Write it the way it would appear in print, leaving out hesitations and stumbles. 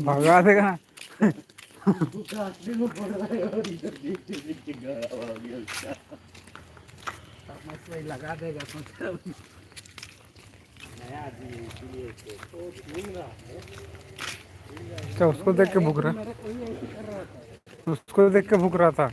भगा देगा ना। लगा देगा क्या उसको देख के भूख रहा, उसको देख के भूख रहा था।